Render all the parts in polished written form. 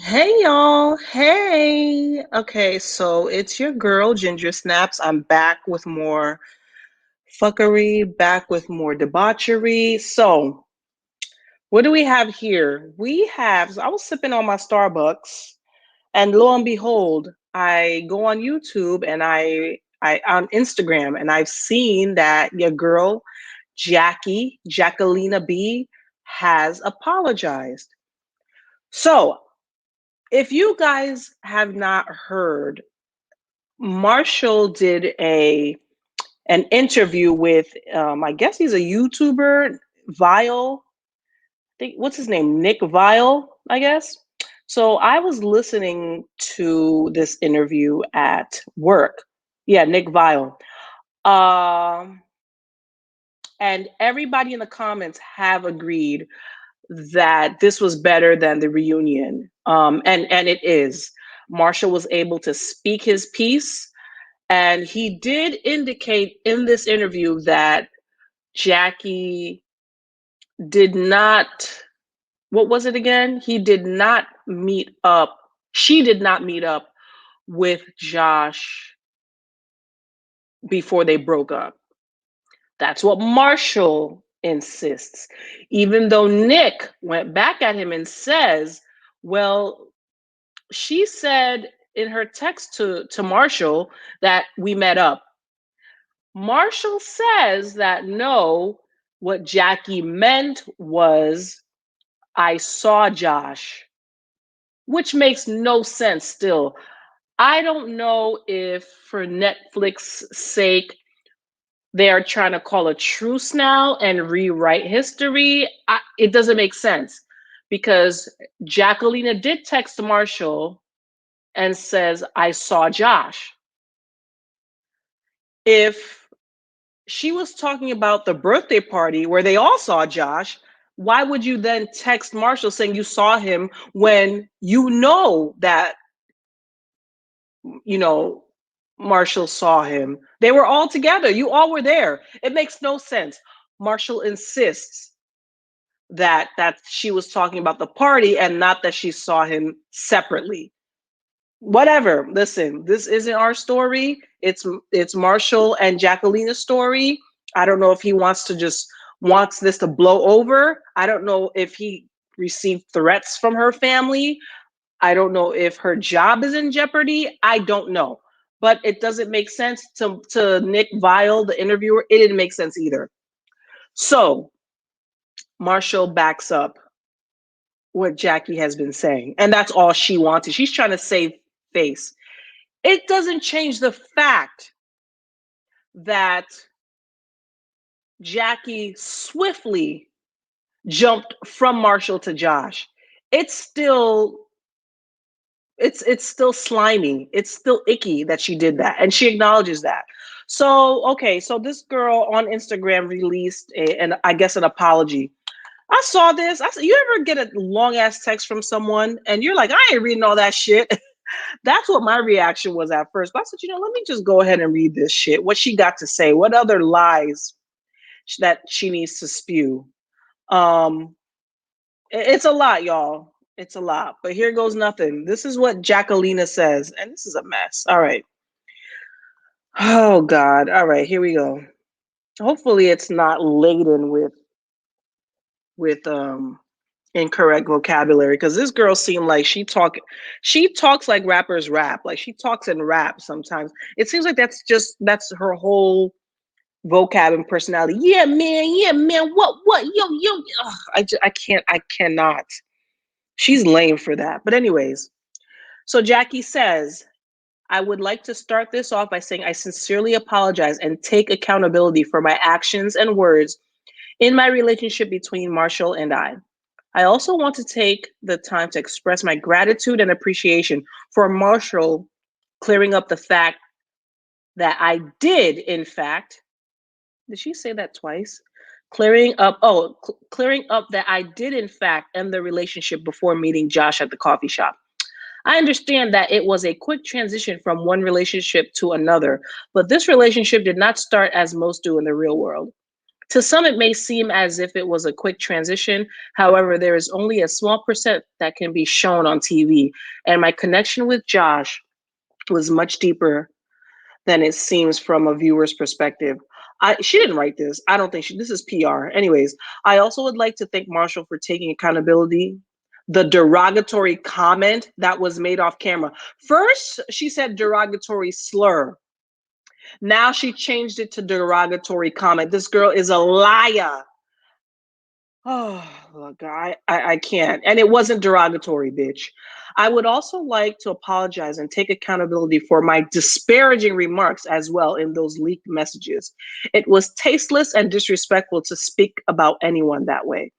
Hey y'all. Hey. Okay, so it's your girl Ginger Snaps. I'm back with more fuckery, back with more debauchery. So, what do we have here? I was sipping on my Starbucks, and lo and behold, I go on YouTube and I on Instagram, and I've seen that your girl Jackelina B has apologized. So, if you guys have not heard, Marshall did an interview with I guess he's a YouTuber, Vile. Think what's his name? Nick Vile, I guess. So I was listening to this interview at work. Yeah, Nick Vile. Um, and everybody in the comments have agreed that this was better than the reunion. And it is. Marshall was able to speak his piece, and he did indicate in this interview that Jackie did not, what was it again? He did not meet up, she did not meet up with Josh before they broke up. That's what Marshall insists. Even though Nick went back at him and says, well, she said in her text to Marshall that we met up. Marshall says that no, what Jackie meant was I saw Josh, which makes no sense still. I don't know if for Netflix's sake they are trying to call a truce now and rewrite history. It doesn't make sense because Jackelina did text Marshall and says, I saw Josh. If she was talking about the birthday party where they all saw Josh, why would you then text Marshall saying you saw him when you know that, you know, Marshall saw him? They were all together. You all were there. It makes no sense. Marshall insists that she was talking about the party and not that she saw him separately. Whatever. Listen, this isn't our story. It's Marshall and Jackelina's story. I don't know if he wants this to blow over. I don't know if he received threats from her family. I don't know if her job is in jeopardy. I don't know. But it doesn't make sense to Nick Vile, the interviewer. It didn't make sense either. So Marshall backs up what Jackie has been saying. And that's all she wanted. She's trying to save face. It doesn't change the fact that Jackie swiftly jumped from Marshall to Josh. It's still it's still slimy. It's still icky that she did that, and she acknowledges that. So okay, so this girl on Instagram released an I guess an apology. I saw this. I said, you ever get a long ass text from someone and you're like, I ain't reading all that shit. That's what my reaction was at first. But I said, let me just go ahead and read this shit. What she got to say, what other lies that she needs to spew. Um, it's a lot, y'all. It's a lot. But here goes nothing. This is what Jackelina says, and this is a mess. All right. Oh God. All right, here we go. Hopefully it's not laden with incorrect vocabulary because this girl seemed like she talks like rappers rap. Like she talks in rap sometimes. It seems like that's her whole vocab and personality. Yeah, man. What? Yo. Ugh, I cannot. She's lame for that. But anyways, so Jackie says, I would like to start this off by saying I sincerely apologize and take accountability for my actions and words in my relationship between Marshall and I. I also want to take the time to express my gratitude and appreciation for Marshall clearing up the fact that I did, in fact, did she say that twice? Clearing up that I did, in fact, end the relationship before meeting Josh at the coffee shop. I understand that it was a quick transition from one relationship to another, but this relationship did not start as most do in the real world. To some, it may seem as if it was a quick transition. However, there is only a small percent that can be shown on TV. And my connection with Josh was much deeper than it seems from a viewer's perspective. She didn't write this. I don't think this is PR. Anyways, I also would like to thank Marshall for taking accountability. The derogatory comment that was made off camera. First, she said derogatory slur. Now she changed it to derogatory comment. This girl is a liar. Oh, look, I can't. And it wasn't derogatory, bitch. I would also like to apologize and take accountability for my disparaging remarks as well in those leaked messages. It was tasteless and disrespectful to speak about anyone that way.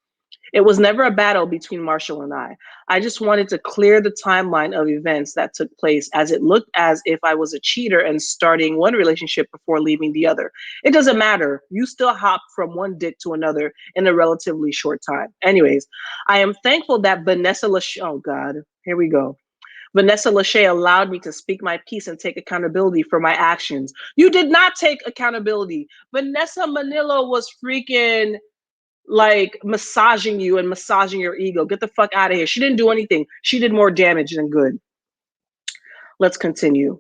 It was never a battle between Marshall and I. I just wanted to clear the timeline of events that took place, as it looked as if I was a cheater and starting one relationship before leaving the other. It doesn't matter. You still hop from one dick to another in a relatively short time. Anyways, I am thankful that Vanessa Lachey, oh God, here we go. Vanessa Lachey allowed me to speak my piece and take accountability for my actions. You did not take accountability. Vanessa Manillo was freaking like massaging you and massaging your ego. Get the fuck out of here. She didn't do anything. She did more damage than good. Let's continue.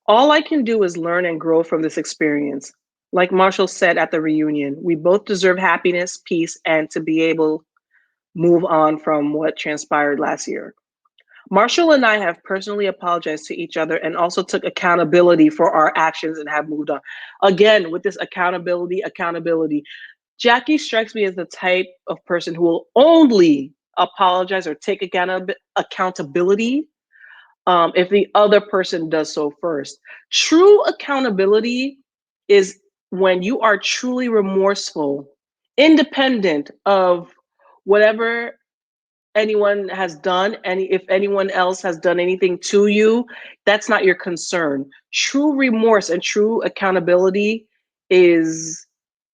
All I can do is learn and grow from this experience. Like Marshall said at the reunion, we both deserve happiness, peace, and to be able to move on from what transpired last year. Marshall and I have personally apologized to each other and also took accountability for our actions and have moved on. Again, with this accountability. Jackie strikes me as the type of person who will only apologize or take accountability if the other person does so first. True accountability is when you are truly remorseful, independent of whatever anyone has done, and if anyone else has done anything to you, that's not your concern. True remorse and true accountability is,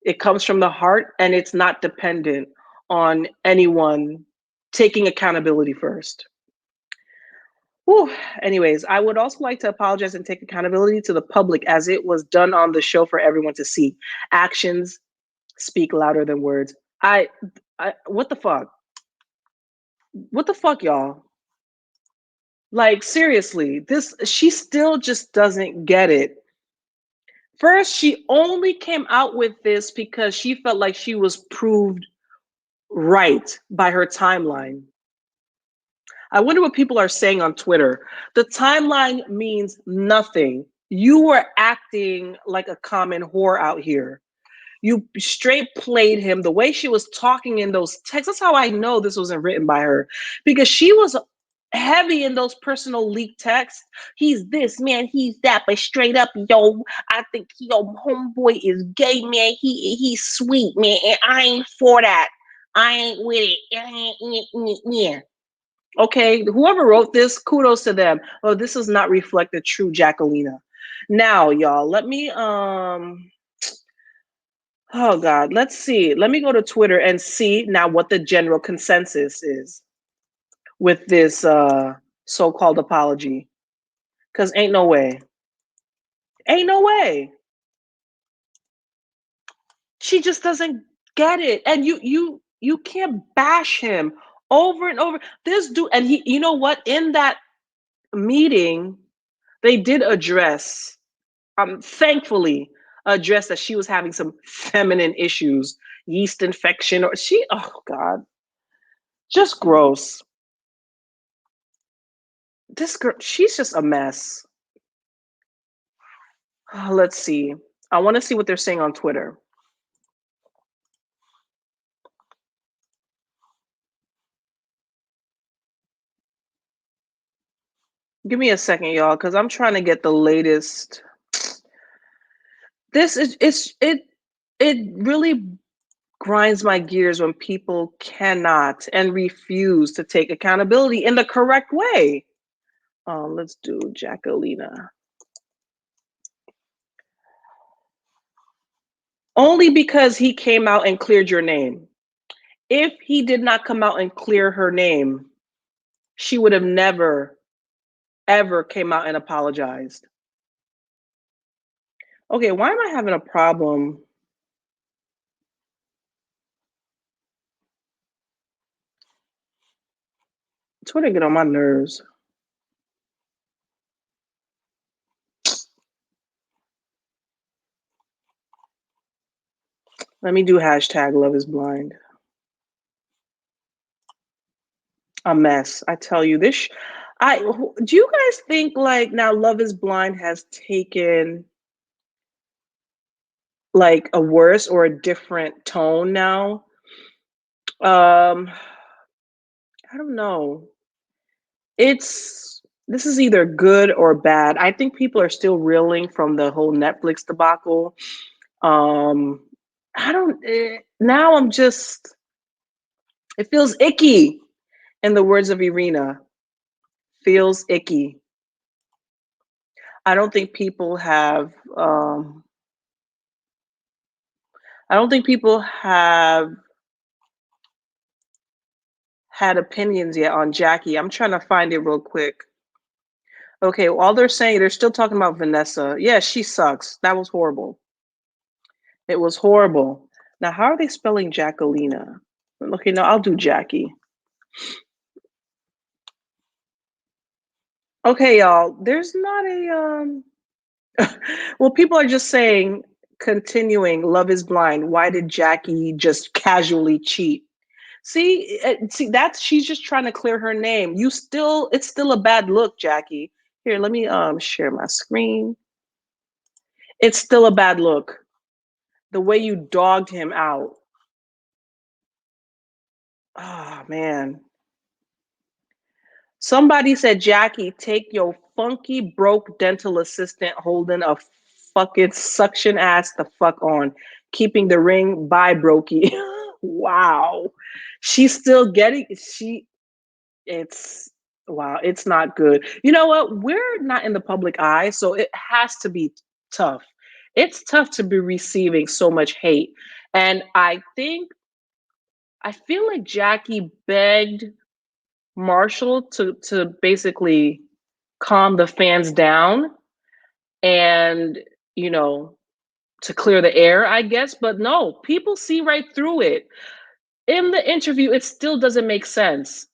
it comes from the heart, and it's not dependent on anyone taking accountability first. Whew. Anyways, I would also like to apologize and take accountability to the public, as it was done on the show for everyone to see. Actions speak louder than words. What the fuck? What the fuck, y'all? Like, seriously, she still just doesn't get it. First, she only came out with this because she felt like she was proved right by her timeline. I wonder what people are saying on Twitter. The timeline means nothing. You were acting like a common whore out here. You straight played him the way she was talking in those texts. That's how I know this wasn't written by her, because she was heavy in those personal leak texts. He's this, man, he's that, but straight up, yo, I think yo homeboy is gay, man. He's sweet, man, and I ain't for that. I ain't with it. Yeah. Okay, whoever wrote this, kudos to them. Oh, this does not reflect the true Jackelina. Now, y'all, let me oh God, let's see. Let me go to Twitter and see now what the general consensus is with this so-called apology. Cause ain't no way. Ain't no way. She just doesn't get it. And you can't bash him over and over. This dude, and he, you know what? In that meeting, they did address, thankfully, address that she was having some feminine issues, yeast infection, or oh God, just gross. This girl, she's just a mess. Let's see. I want to see what they're saying on Twitter. Give me a second, y'all, because I'm trying to get the latest. This is it really grinds my gears when people cannot and refuse to take accountability in the correct way. Let's do Jackelina. Only because he came out and cleared your name. If he did not come out and clear her name, she would have never, ever came out and apologized. Okay, why am I having a problem? Twitter get on my nerves. Let me do hashtag Love is Blind. A mess. I tell you this. Do you guys think like now Love is Blind has taken like a worse or a different tone now? Um, I don't know. This is either good or bad. I think people are still reeling from the whole Netflix debacle. Um, I don't. Now I'm just. It feels icky. In the words of Irina, feels icky. I don't think people have. I don't think people have had opinions yet on Jackie. I'm trying to find it real quick. Okay, all they're saying, they're still talking about Vanessa. Yeah, she sucks. That was horrible. It was horrible. Now, how are they spelling Jackelina? Okay, no, I'll do Jackie. Okay, y'all. There's not a well, people are just saying, continuing, Love is Blind. Why did Jackie just casually cheat? See, that's she's just trying to clear her name. It's still a bad look, Jackie. Here, let me share my screen. It's still a bad look. The way you dogged him out. Oh man. Somebody said, Jackie, take your funky broke dental assistant holding a fucking suction ass the fuck on. Keeping the ring by Brokey. Wow. She's still getting it's wow, it's not good. You know what? We're not in the public eye, so it has to be tough. It's tough to be receiving so much hate. And I feel like Jackie begged Marshall to basically calm the fans down and, you know, to clear the air, I guess. But no, people see right through it. In the interview, it still doesn't make sense.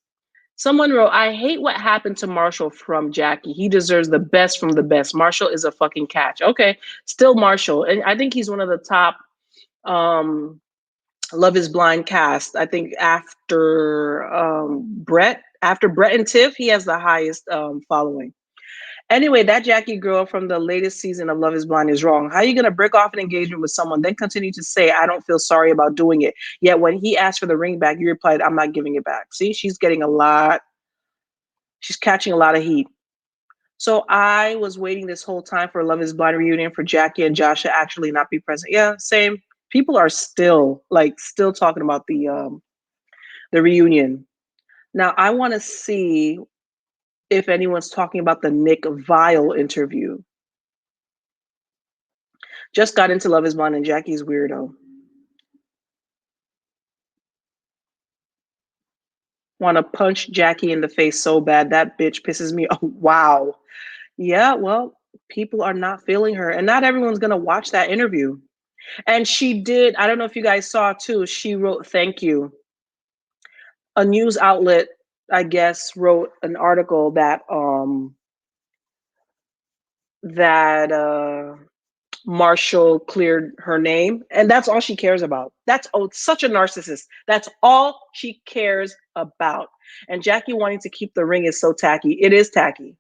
Someone wrote, I hate what happened to Marshall from Jackie. He deserves the best from the best. Marshall is a fucking catch. Okay, still Marshall. And I think he's one of the top um, Love is Blind cast. I think after Brett and Tiff, he has the highest following. Anyway, that Jackie girl from the latest season of Love is Blind is wrong. How are you going to break off an engagement with someone, then continue to say, I don't feel sorry about doing it? Yet when he asked for the ring back, you replied, I'm not giving it back. See, she's catching a lot of heat. So I was waiting this whole time for a Love is Blind reunion for Jackie and Josh to actually not be present. Yeah, same. People are still talking about the reunion. Now I want to see if anyone's talking about the Nick Vile interview. Just got into Love is Blind and Jackie's weirdo. Want to punch Jackie in the face so bad. That bitch pisses me off. Wow. Yeah, well, people are not feeling her. And not everyone's going to watch that interview. And she did, I don't know if you guys saw too, she wrote, thank you. A news outlet, I guess, wrote an article that Marshall cleared her name, and that's all she cares about. That's such a narcissist. That's all she cares about. And Jackie wanting to keep the ring is so tacky. It is tacky.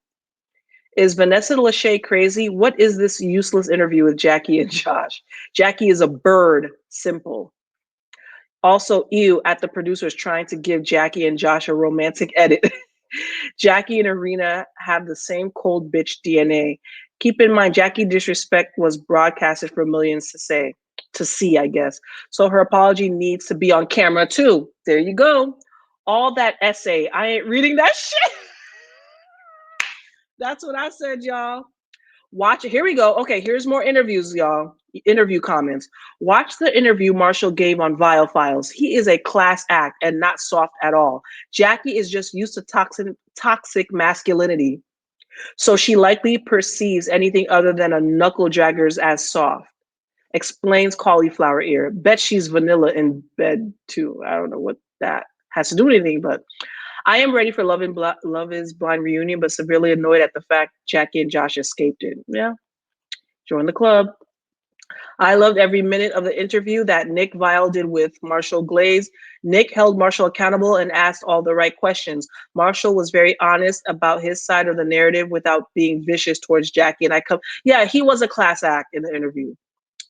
Is Vanessa Lachey crazy? What is this useless interview with Jackie and Josh? Jackie is a bird. Simple. Also, ew at the producers trying to give Jackie and Josh a romantic edit. Jackie and Irina have the same cold bitch DNA. Keep in mind, Jackie disrespect was broadcasted for millions to see, I guess. So her apology needs to be on camera too. There you go. All that essay, I ain't reading that shit. That's what I said, y'all. Watch it. Here we go. Okay, here's more interviews, y'all. Interview comments. Watch the interview Marshall gave on Vile Files. He is a class act and not soft at all. Jackie is just used to toxic masculinity. So she likely perceives anything other than a knuckle draggers as soft. Explains cauliflower ear. Bet she's vanilla in bed too. I don't know what that has to do with anything, but I am ready for Love is Blind reunion, but severely annoyed at the fact Jackie and Josh escaped it. Yeah, join the club. I loved every minute of the interview that Nick Vile did with Marshall Glaze. Nick held Marshall accountable and asked all the right questions. Marshall was very honest about his side of the narrative without being vicious towards Jackie. Yeah, he was a class act in the interview.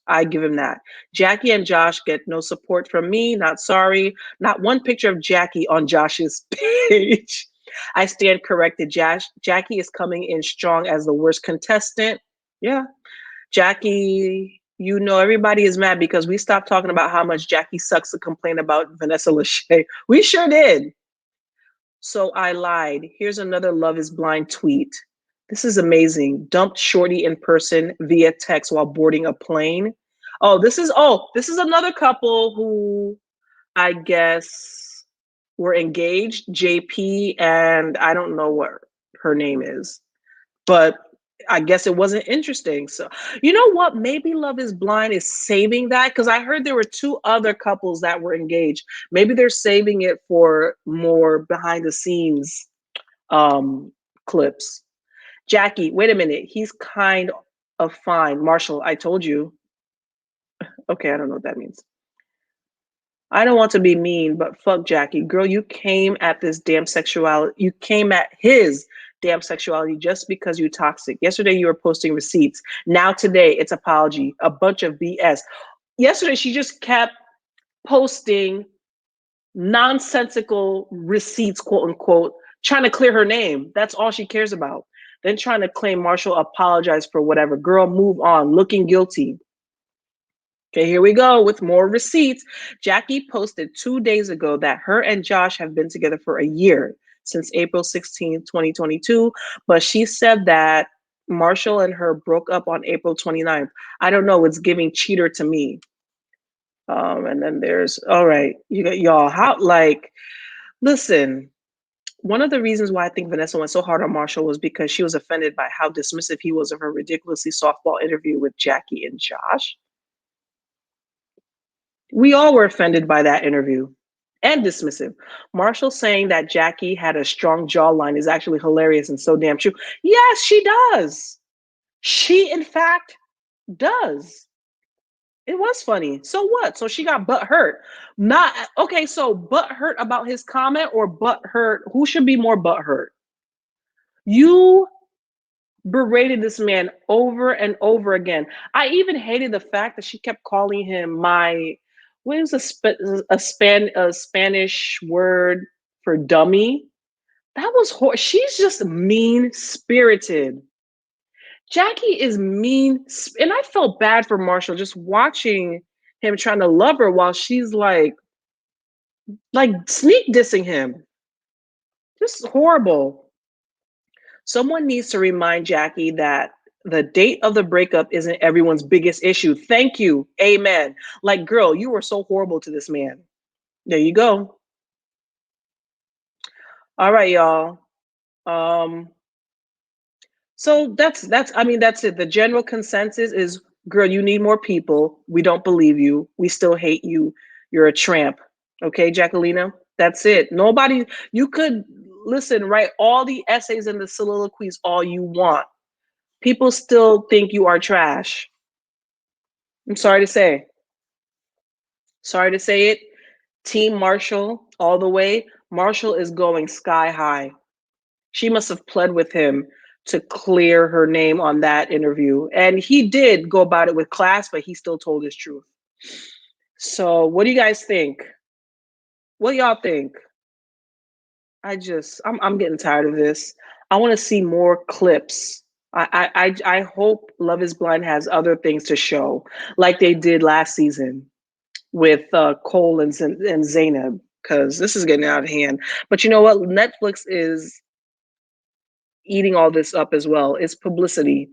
I give him that. Jackie and Josh get no support from me. Not sorry. Not one picture of Jackie on Josh's page. I stand corrected. Jackie is coming in strong as the worst contestant. Yeah, Jackie, everybody is mad because we stopped talking about how much Jackie sucks to complain about Vanessa Lachey. We sure did. So I lied. Here's another Love is Blind tweet. This is amazing. Dumped Shorty in person via text while boarding a plane. This is another couple who I guess were engaged, JP, and I don't know what her name is. But I guess it wasn't interesting. So, you know what? Maybe Love is Blind is saving that because I heard there were two other couples that were engaged. Maybe they're saving it for more behind the scenes clips. Jackie, wait a minute. He's kind of fine. Marshall, I told you. Okay, I don't know what that means. I don't want to be mean, but fuck Jackie. Girl, you came at this damn sexuality. You came at his damn sexuality just because you're toxic. Yesterday you were posting receipts. Now today it's apology. A bunch of BS. Yesterday she just kept posting nonsensical receipts, quote unquote, trying to clear her name. That's all she cares about. Then trying to claim Marshall apologized for whatever. Girl, move on. Looking guilty. Okay, here we go with more receipts. Jackie posted 2 days ago that her and Josh have been together for a year, since April 16th, 2022. But she said that Marshall and her broke up on April 29th. I don't know, it's giving cheater to me. And then there's, all right, you got y'all, listen, one of the reasons why I think Vanessa went so hard on Marshall was because she was offended by how dismissive he was of her ridiculously softball interview with Jackie and Josh. We all were offended by that interview and dismissive. Marshall saying that Jackie had a strong jawline is actually hilarious and so damn true. Yes, she does. She, in fact, does. It was funny. So what? So she got butt hurt. Not okay. So butt hurt about his comment or butt hurt? Who should be more butt hurt? You berated this man over and over again. I even hated the fact that she kept calling him my what is a Spanish word for dummy? That was she's just mean spirited. Jackie is mean, and I felt bad for Marshall just watching him trying to love her while she's like sneak dissing him. Just horrible. Someone needs to remind Jackie that the date of the breakup isn't everyone's biggest issue. Thank you. Amen. Like, girl, you were so horrible to this man. There you go. All right, y'all. So that's it. The general consensus is, girl, you need more people. We don't believe you. We still hate you. You're a tramp. Okay, Jackelina? That's it. Nobody, you could listen, write all the essays and the soliloquies all you want. People still think you are trash. I'm sorry to say. Sorry to say it. Team Marshall, all the way. Marshall is going sky high. She must have pled with him to clear her name on that interview. And he did go about it with class, but he still told his truth. So what do you guys think? What do y'all think? I'm getting tired of this. I want to see more clips. I hope Love is Blind has other things to show, like they did last season with Cole and Zaynab, because this is getting out of hand. But you know what? Netflix is eating all this up as well. It's publicity.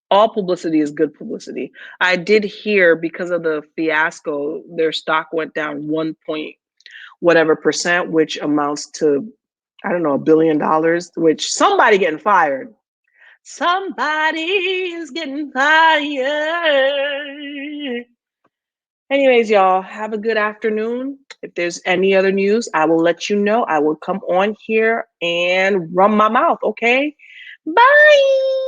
All publicity is good publicity. I did hear because of the fiasco, their stock went down 1 point whatever percent, which amounts to, I don't know, $1 billion, which somebody getting fired. Somebody is getting fired. Anyways, y'all, have a good afternoon. If there's any other news, I will let you know. I will come on here and run my mouth, okay? Bye.